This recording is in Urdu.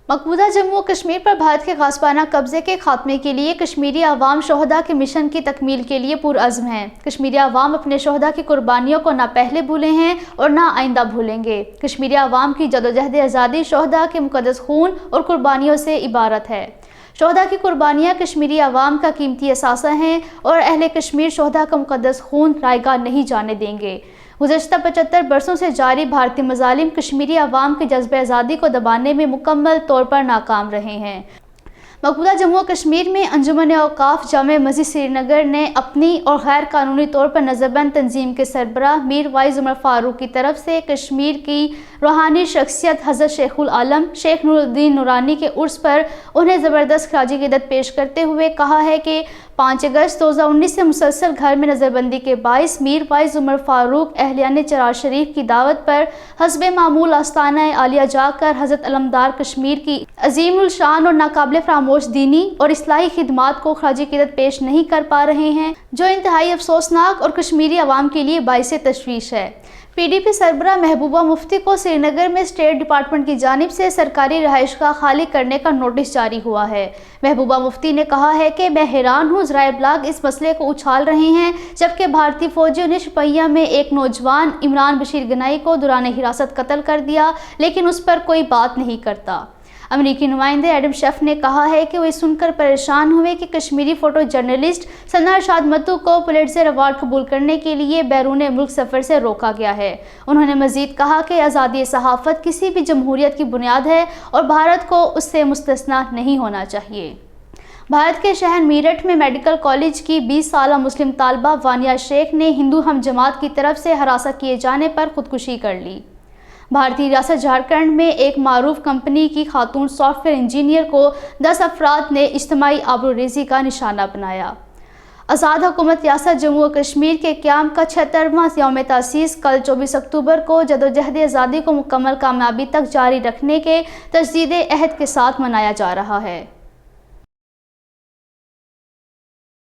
مقبوضہ جموں و کشمیر پر بھارت کے غاصبانہ قبضے کے خاتمے کے لیے کشمیری عوام شہداء کے مشن کی تکمیل کے لیے پرعزم ہیں۔ کشمیری عوام اپنے شہداء کی قربانیوں کو نہ پہلے بھولے ہیں اور نہ آئندہ بھولیں گے۔ کشمیری عوام کی جدوجہد آزادی شہداء کے مقدس خون اور قربانیوں سے عبارت ہے۔ شہداء کی قربانیاں کشمیری عوام کا قیمتی اثاثہ ہیں اور اہل کشمیر شہداء کا مقدس خون رائیگاں نہیں جانے دیں گے۔ گزشتہ 75 برسوں سے جاری بھارتی مظالم کشمیری عوام کے جذبہ آزادی کو دبانے میں مکمل طور پر ناکام رہے ہیں۔ مقبوضہ جموں و کشمیر میں انجمن اوقاف جامع مسجد سری نگر نے اپنی اور غیر قانونی طور پر نظربند تنظیم کے سربراہ میر وائز عمر فاروق کی طرف سے کشمیر کی روحانی شخصیت حضرت شیخ العالم شیخ نور الدین نورانی کے عرس پر انہیں زبردست خراج عقیدت پیش کرتے ہوئے کہا ہے کہ 5 اگست 2019 سے مسلسل گھر میں نظر بندی کے باعث میر وائز عمر فاروق اہلیان چراغ شریف کی دعوت پر حسب معمول آستانہ عالیہ جا کر حضرت علمدار کشمیر کی عظیم الشان اور ناقابل فراموش دینی اور اصلاحی خدمات کو خراج عقیدت پیش نہیں کر پا رہے ہیں، جو انتہائی افسوسناک اور کشمیری عوام کے لیے باعث تشویش ہے۔ پی ڈی پی سربراہ محبوبہ مفتی کو سری نگر میں اسٹیٹ ڈپارٹمنٹ کی جانب سے سرکاری رہائش گاہ خالی کرنے کا نوٹس جاری ہوا ہے۔ محبوبہ مفتی نے کہا ہے کہ میں حیران ہوں، ذرائع ابلاغ اس مسئلے کو اچھال رہے ہیں جبکہ بھارتی فوجیوں نے شپیہ میں ایک نوجوان عمران بشیر گنائی کو دوران حراست قتل کر دیا لیکن اس پر کوئی بات نہیں کرتا۔ امریکی نمائندے ایڈم شیف نے کہا ہے کہ وہ یہ سن کر پریشان ہوئے کہ کشمیری فوٹو جرنلسٹ ثنا ارشاد متو کو پولیٹزر ایوارڈ قبول کرنے کے لیے بیرون ملک سفر سے روکا گیا ہے۔ انہوں نے مزید کہا کہ آزادی صحافت کسی بھی جمہوریت کی بنیاد ہے اور بھارت کو اس سے مستثنیٰ نہیں ہونا چاہیے۔ بھارت کے شہر میرٹھ میں میڈیکل کالج کی 20 سالہ مسلم طالبہ وانیہ شیخ نے ہندو ہم جماعت کی طرف سے ہراساں کیے جانے پر خودکشی کر لی۔ بھارتی ریاست جھارکھنڈ میں ایک معروف کمپنی کی خاتون سافٹ ویئر انجینئر کو 10 افراد نے اجتماعی آبروریزی کا نشانہ بنایا۔ آزاد حکومت ریاست جموں و کشمیر کے قیام کا 76واں یوم تاسیس کل 24 اکتوبر کو جدوجہد آزادی کو مکمل کامیابی تک جاری رکھنے کے تجدید عہد کے ساتھ منایا جا رہا ہے۔